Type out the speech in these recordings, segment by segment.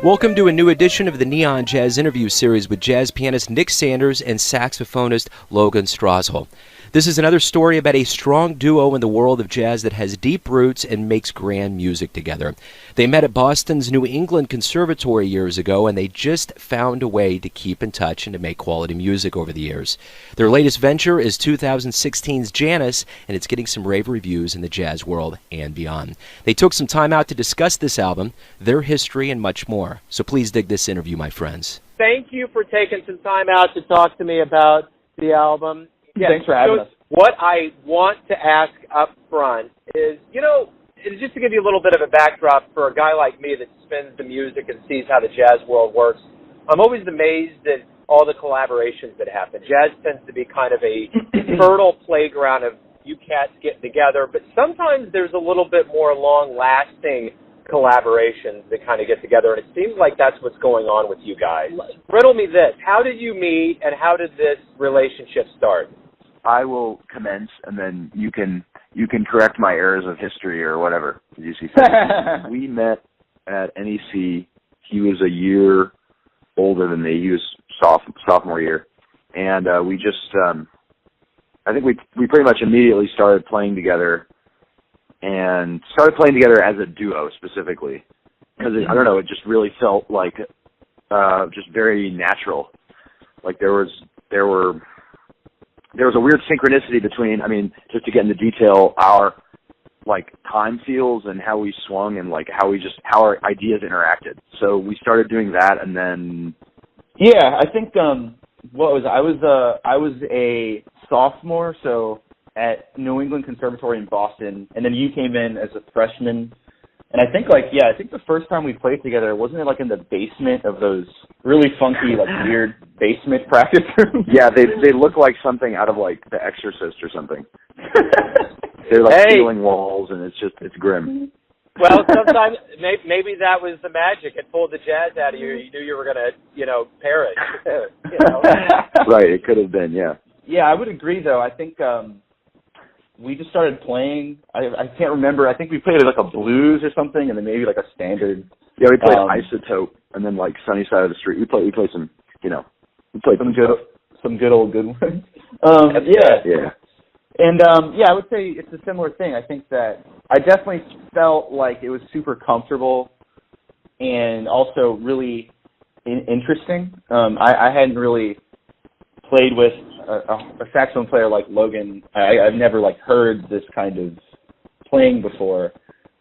Welcome to a new edition of the Neon Jazz interview series with jazz pianist Nick Sanders and saxophonist Logan Stroshal. This is another story about a strong duo in the world of jazz that has deep roots and makes grand music together. They met at Boston's New England Conservatory years ago, and they just found a way to keep in touch and to make quality music over the years. Their latest venture is 2016's Janus, and it's getting some rave reviews in the jazz world and beyond. They took some time out to discuss this album, their history, and much more. So please dig this interview, my friends. Thank you for taking some time out to talk to me about the album. Yes, thanks for having us. What I want to ask up front is, just to give you a little bit of a backdrop for a guy like me that spins the music and sees how the jazz world works, I'm always amazed at all the collaborations that happen. Jazz tends to be kind of a fertile playground of you cats getting together, but sometimes there's a little bit more long-lasting collaborations that kind of get together, and it seems like that's what's going on with you guys. Riddle me this. How did you meet, and how did this relationship start? I will commence, and then you can correct my errors of history or whatever you see fit. We met at NEC. He was a year older than me. He was sophomore year, and we just I think we pretty much immediately started playing together, and started playing together as a duo specifically because I don't know, it just really felt like just very natural. Like there was a weird synchronicity between, just to get into detail, our time feels and how we swung and how our ideas interacted. So we started doing that, and then I think I was a sophomore, so at New England Conservatory in Boston, and then you came in as a freshman. And I think the first time we played together, wasn't it in the basement of those really funky, weird basement practice rooms? Yeah, they look like something out of The Exorcist or something. They're ceiling walls, and it's grim. Well, sometimes maybe that was the magic. It pulled the jazz out of you. You knew you were gonna, perish. Right, it could have been, yeah. Yeah, I would agree though. I think we just started playing. I can't remember. I think we played a blues or something, and then maybe a standard. Yeah, we played Isotope, and then Sunny Side of the Street. We played some, we played some good old good ones. Yeah. And I would say it's a similar thing. I think that I definitely felt like it was super comfortable and also really interesting. I hadn't really played with a saxophone player like Logan. I've never heard this kind of playing before,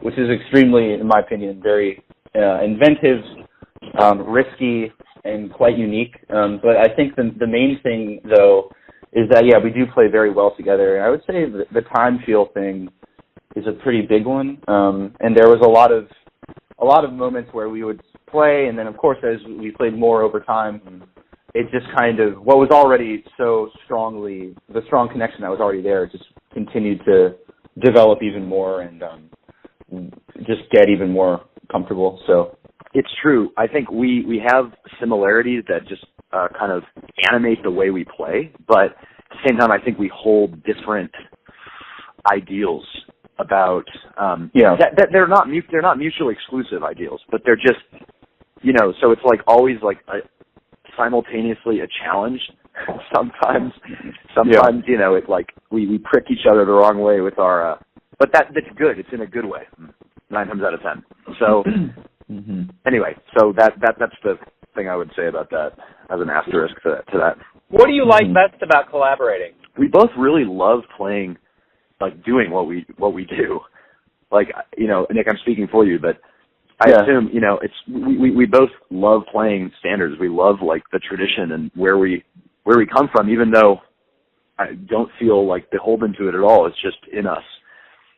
which is extremely, in my opinion, very inventive, risky, and quite unique. But I think the main thing though is that we do play very well together. And I would say the time feel thing is a pretty big one. And there was a lot of moments where we would play, and then of course as we played more over time, it just kind of, what was already so strongly, the strong connection that was already there just continued to develop even more and just get even more comfortable. So it's true. I think we have similarities that just kind of animate the way we play, but at the same time, I think we hold different ideals about that they're not mutually exclusive ideals, but they're just so it's always simultaneously a challenge. Sometimes it we prick each other the wrong way with our but that's good. It's in a good way 9 times out of 10. So anyway, so that's the thing I would say about that as an asterisk to that. What do you like best about collaborating? We both really love playing, doing what we do. Nick, I'm speaking for you, but I assume, it's we both love playing standards. We love the tradition and where we come from, even though I don't feel beholden to it at all. It's just in us.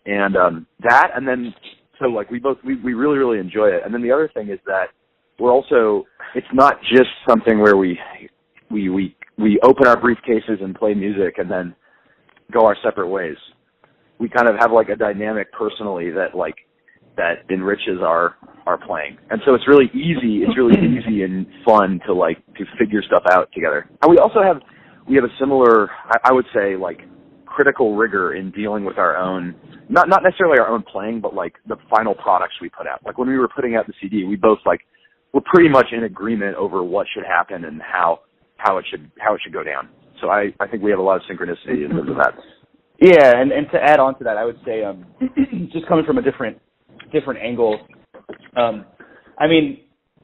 And that, and then so we really, really enjoy it. And then the other thing is that we're also, it's not just something where we open our briefcases and play music and then go our separate ways. We kind of have a dynamic personally that that enriches our playing. And so it's really easy and fun to figure stuff out together. And we also have a similar, I would say, critical rigor in dealing with our own, not necessarily our own playing, but the final products we put out. When we were putting out the CD, we both pretty much in agreement over what should happen and how it should go down. So I think we have a lot of synchronicity in terms of that. Yeah, and to add on to that, I would say just coming from a different angle. I mean,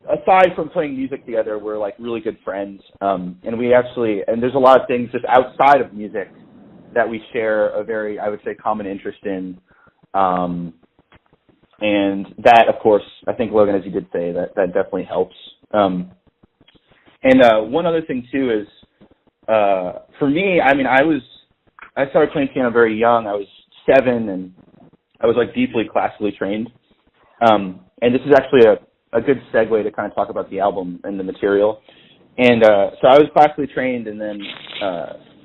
aside from playing music together, we're like really good friends, and there's a lot of things just outside of music that we share a very, I would say, common interest in. And that, of course, I think, Logan, as you did say, that definitely helps. And one other thing, too, is for me, I mean, I started playing piano very young. I was 7, and I was, like, deeply classically trained. And this is actually a good segue to kind of talk about the album and the material. And so I was classically trained, and then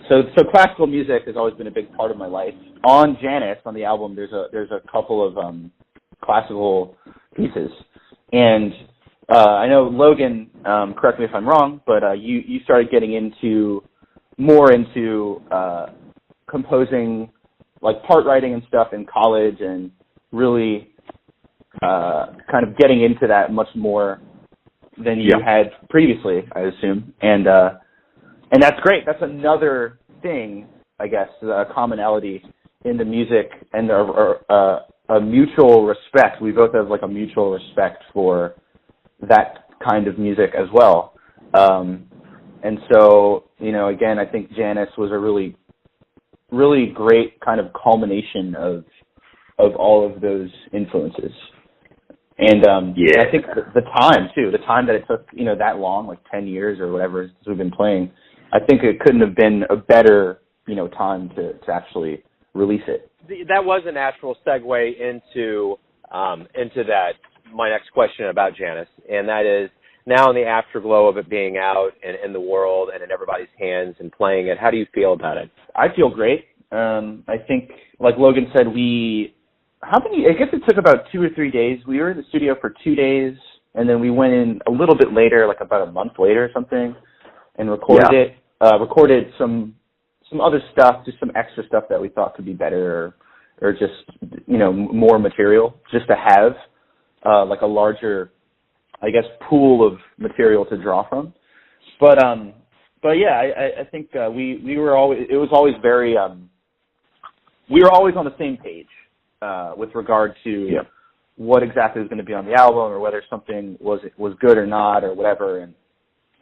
so classical music has always been a big part of my life. On Janus, on the album, there's a couple of classical pieces, and I know Logan, correct me if I'm wrong, but you started getting more into composing, like part writing and stuff in college, and really kind of getting into that much more than you had previously, I assume, and that's great. That's another thing, I guess, a commonality in the music and a mutual respect. We both have like a mutual respect for that kind of music as well. And so, again, I think Janus was a really, really great kind of culmination of all of those influences. And I think the time that it took, that long, like 10 years or whatever since we've been playing, I think it couldn't have been a better, time to actually release it. That was a natural segue into that, my next question about Janus, and that is, now in the afterglow of it being out and in the world and in everybody's hands and playing it, how do you feel about it? I feel great. I think, like Logan said, I guess it took about 2 or 3 days. We were in the studio for 2 days, and then we went in a little bit later, like about a month later or something, and recorded it. Recorded some other stuff, just some extra stuff that we thought could be better, or just, more material, just to have, like a larger, I guess, pool of material to draw from. But yeah, I think we were always, it was always very, we were always on the same page with regard to what exactly was going to be on the album, or whether something was good or not, or whatever.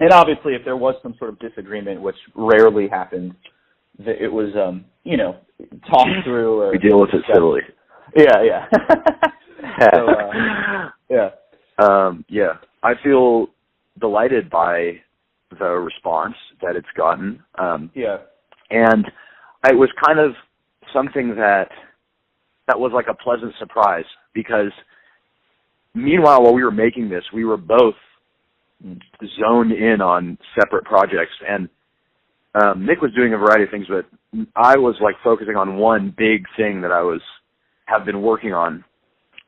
And obviously, if there was some sort of disagreement, which rarely happened, it was, talked through. Or we deal with it civilly. Yeah. So, I feel delighted by the response that it's gotten. And it was kind of something that was like a pleasant surprise, because meanwhile, while we were making this, we were both zoned in on separate projects, and Nick was doing a variety of things, but I was like focusing on one big thing that I have been working on,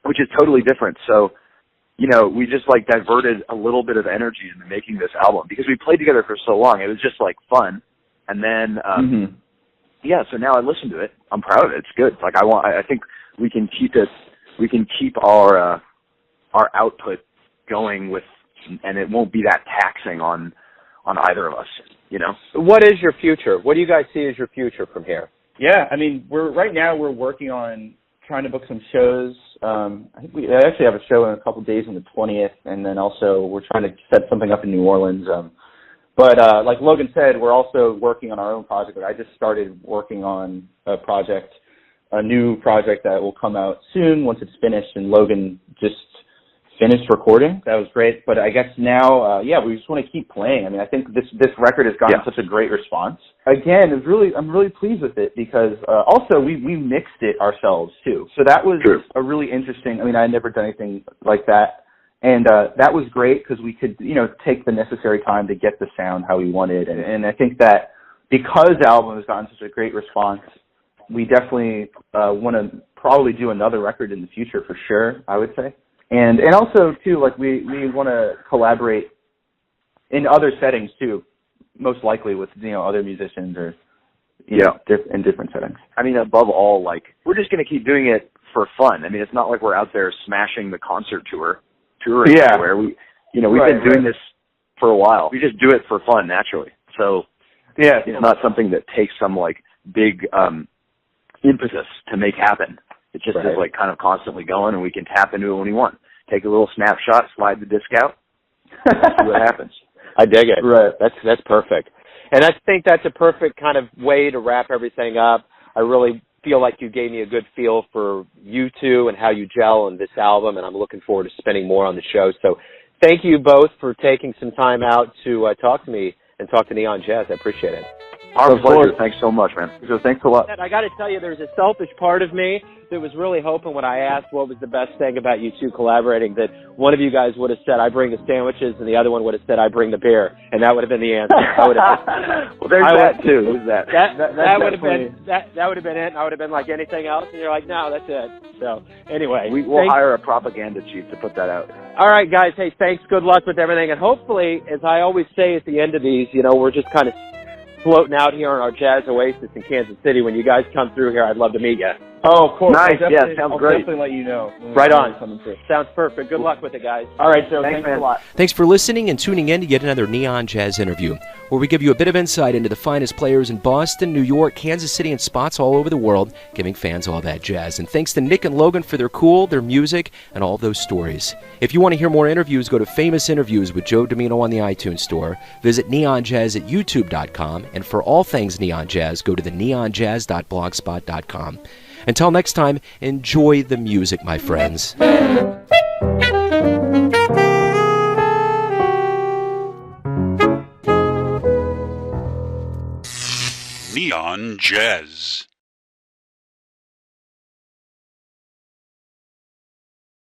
which is totally different. So, we just like diverted a little bit of energy into making this album, because we played together for so long. It was just like fun. And then, so now I listen to it. I'm proud of it. It's good. Like I think we can keep our output going with, and it won't be that taxing on either of us, What is your future? What do you guys see as your future from here? Yeah, I mean, right now we're working on trying to book some shows. I think we actually have a show in a couple of days on the 20th, and then also we're trying to set something up in New Orleans. But like Logan said, we're also working on our own project. I just started working on a new project that will come out soon once it's finished, and Logan just finished recording. That was great. But I guess now, we just want to keep playing. I mean, I think this record has gotten such a great response. Again, I'm really pleased with it, because also we mixed it ourselves too. So that was a really interesting. I mean, I had never done anything like that, and that was great, because we could take the necessary time to get the sound how we wanted. And I think that because the album has gotten such a great response, we definitely want to probably do another record in the future for sure, I would say. And also, too, like, we want to collaborate in other settings, too, most likely with, other musicians or, in different settings. I mean, above all, like, we're just going to keep doing it for fun. I mean, it's not like we're out there smashing the concert touring everywhere. we've been doing this for a while. We just do it for fun naturally. So it's not something that takes some like big impetus to make happen. It just is like kind of constantly going, and we can tap into it when we want. Take a little snapshot, slide the disc out, see what happens. I dig it. Right. That's perfect. And I think that's a perfect kind of way to wrap everything up. I really feel like you gave me a good feel for you two and how you gel in this album, and I'm looking forward to spending more on the show. So thank you both for taking some time out to talk to me and talk to Neon Jazz. I appreciate it. Our pleasure. Thanks so much, man. So thanks a lot. I got to tell you, there's a selfish part of me that was really hoping when I asked what was the best thing about you two collaborating that one of you guys would have said, I bring the sandwiches, and the other one would have said, I bring the beer. And that would have been the answer. Well, there's that, too. There's that. That would have been it. And I would have been like, anything else? And you're like, no, that's it. So, anyway. We'll hire a propaganda chief to put that out. All right, guys. Hey, thanks. Good luck with everything. And hopefully, as I always say at the end of these, we're just kind of floating out here on our jazz oasis in Kansas City. When you guys come through here, I'd love to meet you. Oh, of course. Nice. Yeah, sounds great. I'll definitely let you know. Right on. Sounds perfect. Good luck with it, guys. All right, Joe. Thanks a lot. Thanks for listening and tuning in to yet another Neon Jazz interview, where we give you a bit of insight into the finest players in Boston, New York, Kansas City, and spots all over the world, giving fans all that jazz. And thanks to Nick and Logan for their music, and all those stories. If you want to hear more interviews, go to Famous Interviews with Joe Domino on the iTunes Store. Visit neonjazz at youtube.com. And for all things Neon Jazz, go to the neonjazz.blogspot.com. Until next time, enjoy the music, my friends. Neon Jazz.